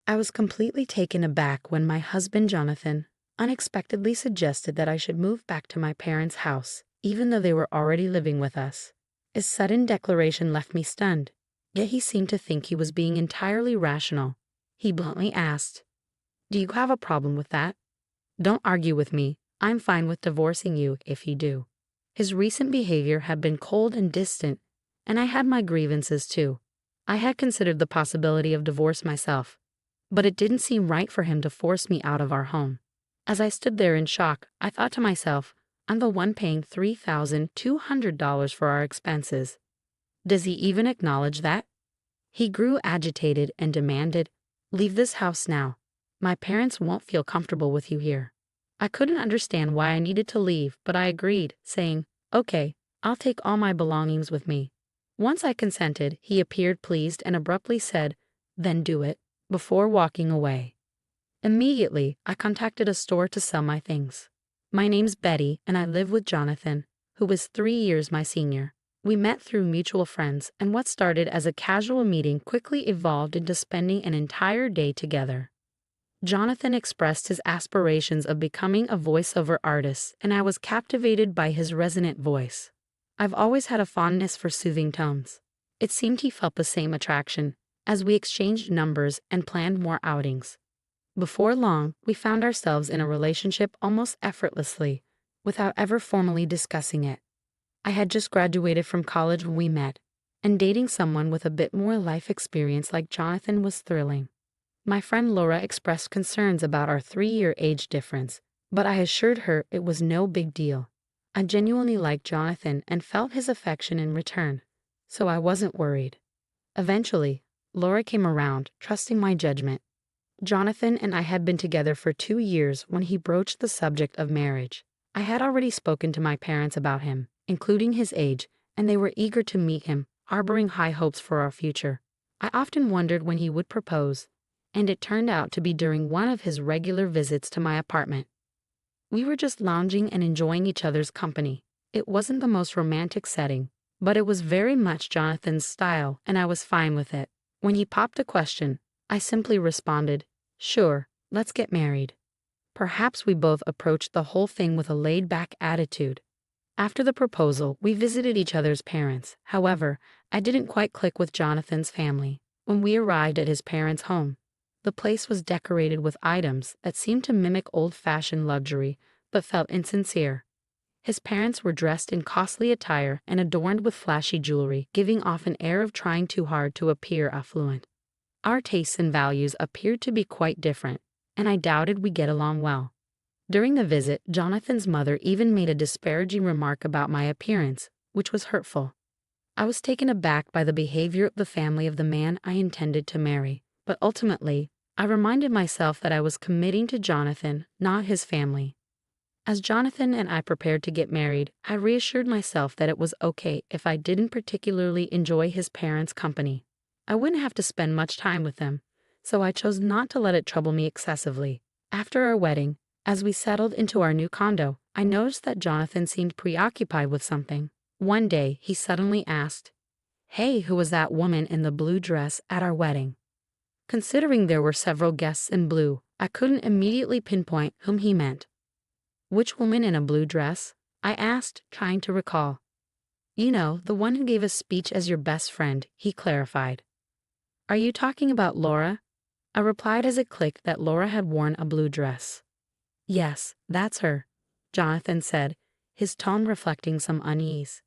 I was completely taken aback when my husband Jonathan unexpectedly suggested that I should move back to my parents' house, even though they were already living with us. His sudden declaration left me stunned, yet he seemed to think he was being entirely rational. He bluntly asked, "Do you have a problem with that? Don't argue with me. I'm fine with divorcing you if you do." His recent behavior had been cold and distant, and I had my grievances too. I had considered the possibility of divorce myself, but it didn't seem right for him to force me out of our home. As I stood there in shock, I thought to myself, I'm the one paying $3,200 for our expenses. Does he even acknowledge that? He grew agitated and demanded, "Leave this house now. My parents won't feel comfortable with you here." I couldn't understand why I needed to leave, but I agreed, saying, "Okay, I'll take all my belongings with me." Once I consented, he appeared pleased and abruptly said, "Then do it," before walking away. Immediately, I contacted a store to sell my things. My name's Betty, and I live with Jonathan, who is 3 years my senior. We met through mutual friends, and what started as a casual meeting quickly evolved into spending an entire day together. Jonathan expressed his aspirations of becoming a voiceover artist, and I was captivated by his resonant voice. I've always had a fondness for soothing tones. It seemed he felt the same attraction, as we exchanged numbers and planned more outings. Before long, we found ourselves in a relationship almost effortlessly, without ever formally discussing it. I had just graduated from college when we met, and dating someone with a bit more life experience like Jonathan was thrilling. My friend Laura expressed concerns about our 3-year age difference, but I assured her it was no big deal. I genuinely liked Jonathan and felt his affection in return, so I wasn't worried. Eventually, Laura came around, trusting my judgment. Jonathan and I had been together for 2 years when he broached the subject of marriage. I had already spoken to my parents about him, including his age, and they were eager to meet him, harboring high hopes for our future. I often wondered when he would propose, and it turned out to be during one of his regular visits to my apartment. We were just lounging and enjoying each other's company. It wasn't the most romantic setting, but it was very much Jonathan's style, and I was fine with it. When he popped a question, I simply responded, "Sure, let's get married." Perhaps we both approached the whole thing with a laid-back attitude. After the proposal, we visited each other's parents. However, I didn't quite click with Jonathan's family. When we arrived at his parents' home, the place was decorated with items that seemed to mimic old-fashioned luxury, but felt insincere. His parents were dressed in costly attire and adorned with flashy jewelry, giving off an air of trying too hard to appear affluent. Our tastes and values appeared to be quite different, and I doubted we'd get along well. During the visit, Jonathan's mother even made a disparaging remark about my appearance, which was hurtful. I was taken aback by the behavior of the family of the man I intended to marry, but ultimately, I reminded myself that I was committing to Jonathan, not his family. As Jonathan and I prepared to get married, I reassured myself that it was okay if I didn't particularly enjoy his parents' company. I wouldn't have to spend much time with them, so I chose not to let it trouble me excessively. After our wedding, as we settled into our new condo, I noticed that Jonathan seemed preoccupied with something. One day, he suddenly asked, "Hey, who was that woman in the blue dress at our wedding?" Considering there were several guests in blue, I couldn't immediately pinpoint whom he meant. "Which woman in a blue dress?" I asked, trying to recall. "You know, the one who gave a speech as your best friend," he clarified. "Are you talking about Laura?" I replied as it clicked that Laura had worn a blue dress. "Yes, that's her," Jonathan said, his tone reflecting some unease.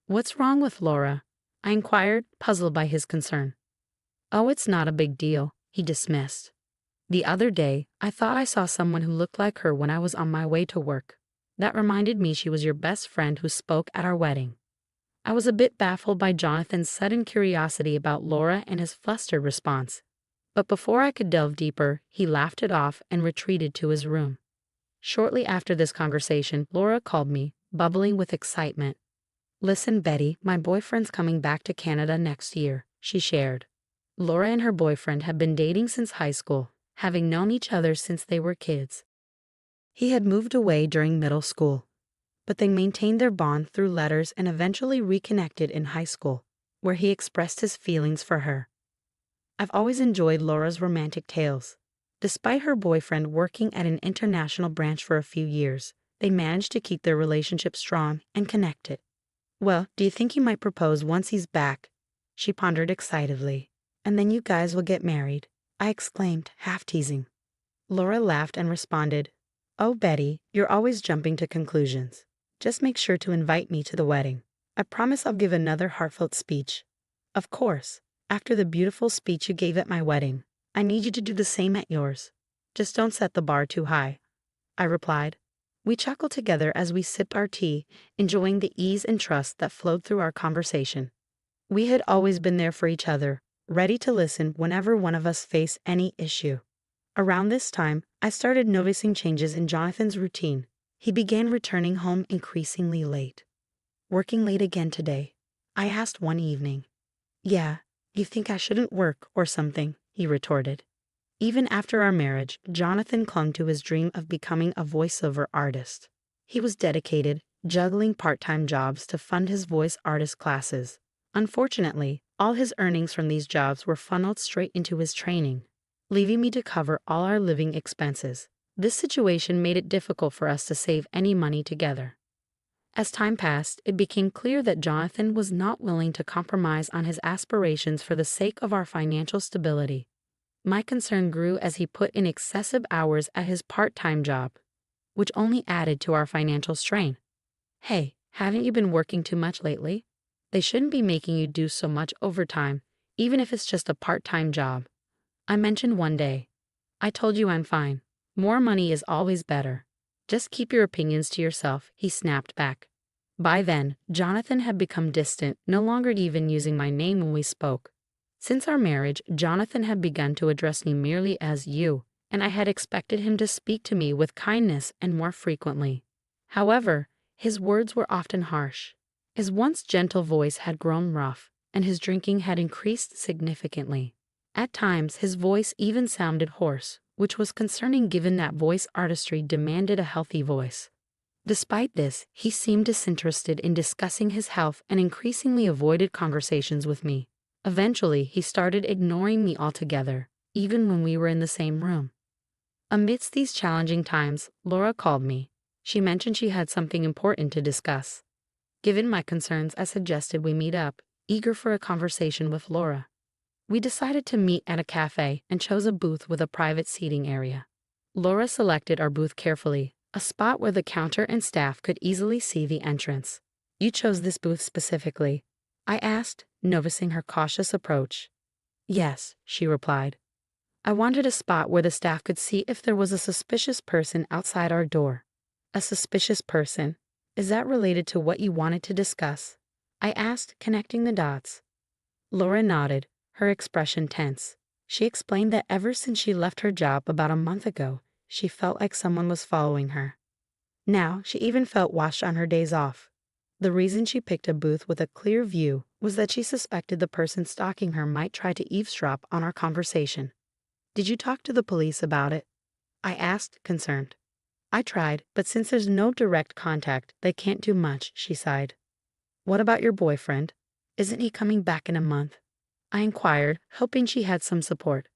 "What's wrong with Laura?" I inquired, puzzled by his concern. "Oh, it's not a big deal," he dismissed. "The other day, I thought I saw someone who looked like her when I was on my way to work. That reminded me she was your best friend who spoke at our wedding." I was a bit baffled by Jonathan's sudden curiosity about Laura and his flustered response. But before I could delve deeper, he laughed it off and retreated to his room. Shortly after this conversation, Laura called me, bubbling with excitement. "Listen, Betty, my boyfriend's coming back to Canada next year," she shared. Laura and her boyfriend had been dating since high school, having known each other since they were kids. He had moved away during middle school, but they maintained their bond through letters and eventually reconnected in high school, where he expressed his feelings for her. I've always enjoyed Laura's romantic tales. Despite her boyfriend working at an international branch for a few years, they managed to keep their relationship strong and connected. Well, do you think he might propose once he's back? She pondered excitedly. And then you guys will get married, I exclaimed, half teasing. Laura laughed and responded, "Oh, Betty, you're always jumping to conclusions. Just make sure to invite me to the wedding. I promise I'll give another heartfelt speech." "Of course. After the beautiful speech you gave at my wedding, I need you to do the same at yours. Just don't set the bar too high," I replied. We chuckled together as we sipped our tea, enjoying the ease and trust that flowed through our conversation. We had always been there for each other, ready to listen whenever one of us faced any issue. Around this time, I started noticing changes in Jonathan's routine. He began returning home increasingly late. "Working late again today?" I asked one evening. "Yeah, you think I shouldn't work or something," he retorted. Even after our marriage, Jonathan clung to his dream of becoming a voiceover artist. He was dedicated, juggling part-time jobs to fund his voice artist classes. Unfortunately, all his earnings from these jobs were funneled straight into his training, leaving me to cover all our living expenses. This situation made it difficult for us to save any money together. As time passed, it became clear that Jonathan was not willing to compromise on his aspirations for the sake of our financial stability. My concern grew as he put in excessive hours at his part-time job, which only added to our financial strain. "Hey, haven't you been working too much lately? They shouldn't be making you do so much overtime, even if it's just a part-time job," I mentioned one day. "I told you I'm fine. More money is always better. Just keep your opinions to yourself," he snapped back. By then, Jonathan had become distant, no longer even using my name when we spoke. Since our marriage, Jonathan had begun to address me merely as you, and I had expected him to speak to me with kindness and more frequently. However, his words were often harsh. His once gentle voice had grown rough, and his drinking had increased significantly. At times, his voice even sounded hoarse, which was concerning given that voice artistry demanded a healthy voice. Despite this, he seemed disinterested in discussing his health and increasingly avoided conversations with me. Eventually, he started ignoring me altogether, even when we were in the same room. Amidst these challenging times, Laura called me. She mentioned she had something important to discuss. Given my concerns, I suggested we meet up, eager for a conversation with Laura. We decided to meet at a cafe and chose a booth with a private seating area. Laura selected our booth carefully, a spot where the counter and staff could easily see the entrance. "You chose this booth specifically?" I asked, noticing her cautious approach. "Yes," she replied. "I wanted a spot where the staff could see if there was a suspicious person outside our door." "A suspicious person? Is that related to what you wanted to discuss?" I asked, connecting the dots. Laura nodded, her expression tense. She explained that ever since she left her job about a month ago, she felt like someone was following her. Now, she even felt watched on her days off. The reason she picked a booth with a clear view was that she suspected the person stalking her might try to eavesdrop on our conversation. "Did you talk to the police about it?" I asked, concerned. "I tried, but since there's no direct contact, they can't do much," she sighed. "What about your boyfriend? Isn't he coming back in a month?" I inquired, hoping she had some support.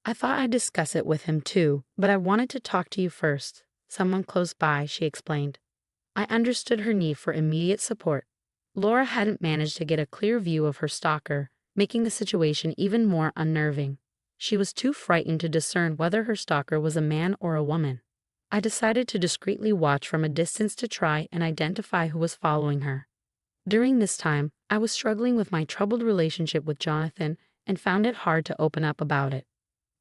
"I thought I'd discuss it with him too, but I wanted to talk to you first. Someone close by," she explained. I understood her need for immediate support. Laura hadn't managed to get a clear view of her stalker, making the situation even more unnerving. She was too frightened to discern whether her stalker was a man or a woman. I decided to discreetly watch from a distance to try and identify who was following her. During this time, I was struggling with my troubled relationship with Jonathan and found it hard to open up about it.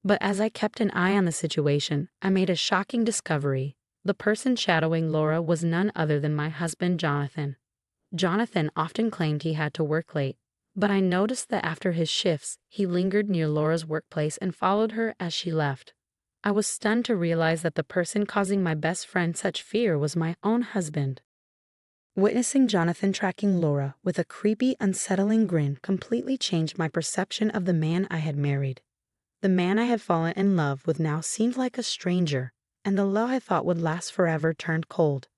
But as I kept an eye on the situation, I made a shocking discovery. The person shadowing Laura was none other than my husband, Jonathan. Jonathan often claimed he had to work late, but I noticed that after his shifts, he lingered near Laura's workplace and followed her as she left. I was stunned to realize that the person causing my best friend such fear was my own husband. Witnessing Jonathan tracking Laura with a creepy, unsettling grin completely changed my perception of the man I had married. The man I had fallen in love with now seemed like a stranger, and the love I thought would last forever turned cold.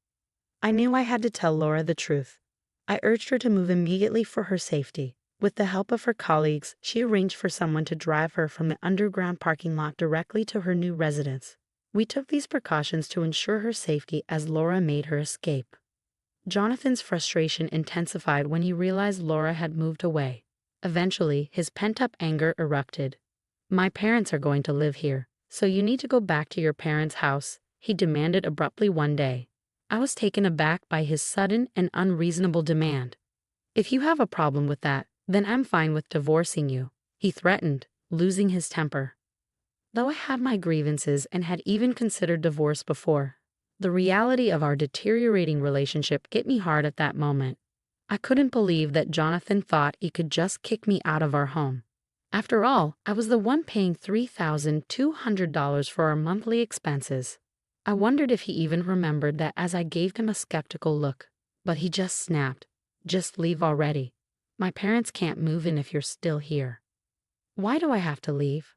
I knew I had to tell Laura the truth. I urged her to move immediately for her safety, With the help of her colleagues, she arranged for someone to drive her from the underground parking lot directly to her new residence. We took these precautions to ensure her safety as Laura made her escape. Jonathan's frustration intensified when he realized Laura had moved away. Eventually, his pent-up anger erupted. "My parents are going to live here, so you need to go back to your parents' house," he demanded abruptly one day. I was taken aback by his sudden and unreasonable demand. "If you have a problem with that, then I'm fine with divorcing you," he threatened, losing his temper. Though I had my grievances and had even considered divorce before, the reality of our deteriorating relationship hit me hard at that moment. I couldn't believe that Jonathan thought he could just kick me out of our home. After all, I was the one paying $3,200 for our monthly expenses. I wondered if he even remembered that as I gave him a skeptical look, but he just snapped, "Just leave already. My parents can't move in if you're still here." "Why do I have to leave?"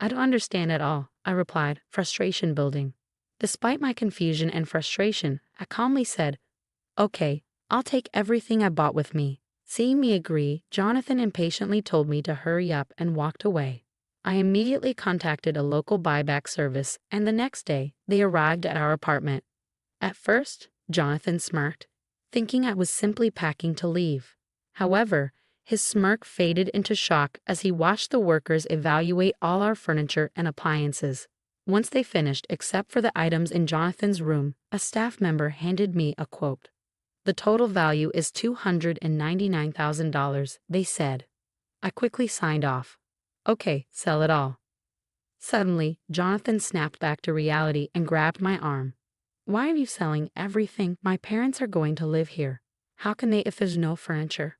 "I don't understand at all," I replied, frustration building. Despite my confusion and frustration, I calmly said, "Okay, I'll take everything I bought with me." Seeing me agree, Jonathan impatiently told me to hurry up and walked away. I immediately contacted a local buyback service, and the next day, they arrived at our apartment. At first, Jonathan smirked, thinking I was simply packing to leave. However, his smirk faded into shock as he watched the workers evaluate all our furniture and appliances. Once they finished, except for the items in Jonathan's room, a staff member handed me a quote. "The total value is $299,000, they said. I quickly signed off. "Okay, sell it all." Suddenly, Jonathan snapped back to reality and grabbed my arm. "Why are you selling everything? My parents are going to live here. How can they if there's no furniture?"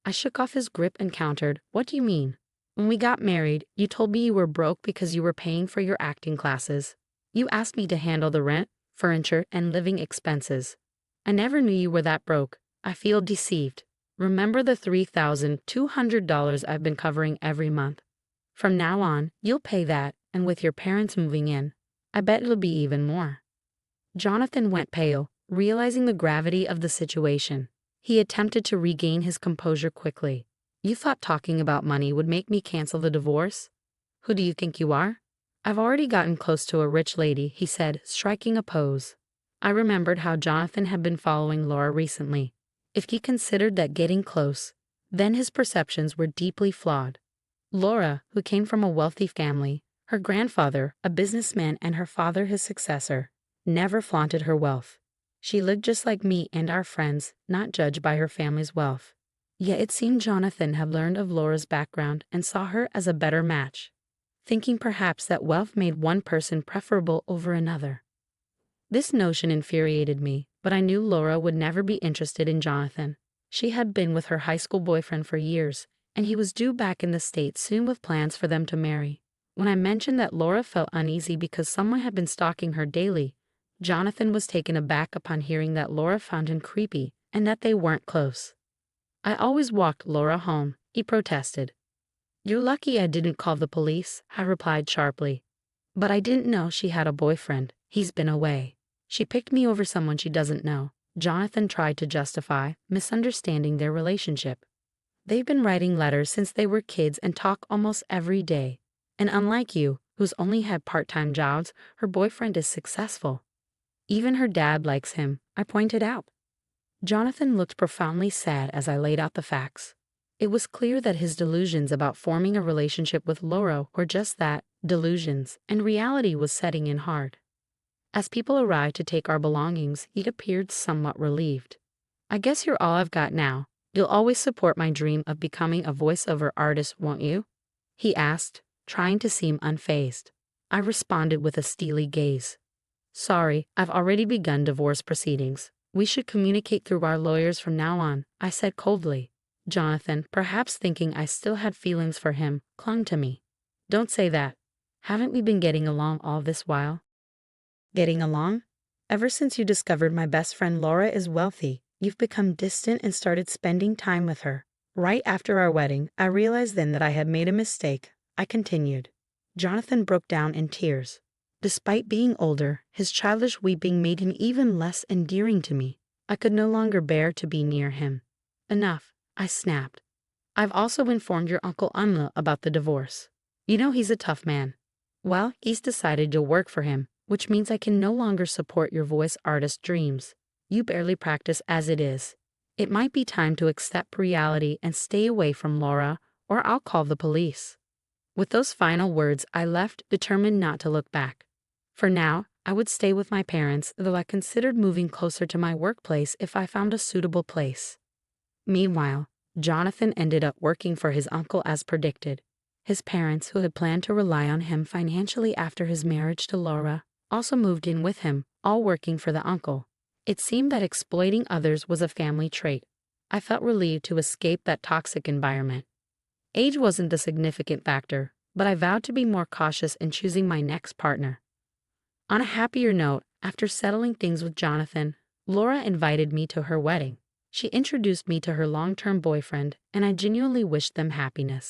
I shook off his grip and countered, "What do you mean? When we got married, you told me you were broke because you were paying for your acting classes. You asked me to handle the rent, furniture, and living expenses. I never knew you were that broke. I feel deceived. Remember the $3,200 I've been covering every month? From now on, you'll pay that, and with your parents moving in, I bet it'll be even more." Jonathan went pale, realizing the gravity of the situation. He attempted to regain his composure quickly. "You thought talking about money would make me cancel the divorce? Who do you think you are?" "I've already gotten close to a rich lady," he said, striking a pose. I remembered how Jonathan had been following Laura recently. If he considered that getting close, then his perceptions were deeply flawed. Laura, who came from a wealthy family, her grandfather, a businessman, and her father his successor, never flaunted her wealth. She looked just like me and our friends, not judged by her family's wealth. Yet it seemed Jonathan had learned of Laura's background and saw her as a better match, thinking perhaps that wealth made one person preferable over another. This notion infuriated me, but I knew Laura would never be interested in Jonathan. She had been with her high school boyfriend for years, and he was due back in the States soon with plans for them to marry. When I mentioned that Laura felt uneasy because someone had been stalking her daily, Jonathan was taken aback upon hearing that Laura found him creepy and that they weren't close. "I always walked Laura home," he protested. "You're lucky I didn't call the police," I replied sharply. "But I didn't know she had a boyfriend. He's been away. She picked me over someone she doesn't know." Jonathan tried to justify, misunderstanding their relationship. "They've been writing letters since they were kids and talk almost every day. And unlike you, who's only had part-time jobs, her boyfriend is successful. Even her dad likes him," I pointed out. Jonathan looked profoundly sad as I laid out the facts. It was clear that his delusions about forming a relationship with Laura were just that, delusions, and reality was setting in hard. As people arrived to take our belongings, he appeared somewhat relieved. "I guess you're all I've got now. You'll always support my dream of becoming a voiceover artist, won't you?" he asked, trying to seem unfazed. I responded with a steely gaze. "Sorry, I've already begun divorce proceedings. We should communicate through our lawyers from now on," I said coldly. Jonathan, perhaps thinking I still had feelings for him, clung to me. "Don't say that. Haven't we been getting along all this while?" "Getting along? Ever since you discovered my best friend Laura is wealthy, you've become distant and started spending time with her. Right after our wedding, I realized then that I had made a mistake," I continued. Jonathan broke down in tears. Despite being older, his childish weeping made him even less endearing to me. I could no longer bear to be near him. "Enough," I snapped. I've also informed your Uncle Amla about the divorce. You know he's a tough man. Well, he's decided to work for him, which means I can no longer support your voice artist dreams. You barely practice as it is. It might be time to accept reality and stay away from Laura, or I'll call the police. With those final words, I left, determined not to look back. For now, I would stay with my parents, though I considered moving closer to my workplace if I found a suitable place. Meanwhile, Jonathan ended up working for his uncle as predicted. His parents, who had planned to rely on him financially after his marriage to Laura, also moved in with him, all working for the uncle. It seemed that exploiting others was a family trait. I felt relieved to escape that toxic environment. Age wasn't the significant factor, but I vowed to be more cautious in choosing my next partner. On a happier note, after settling things with Jonathan, Laura invited me to her wedding. She introduced me to her long-term boyfriend, and I genuinely wished them happiness.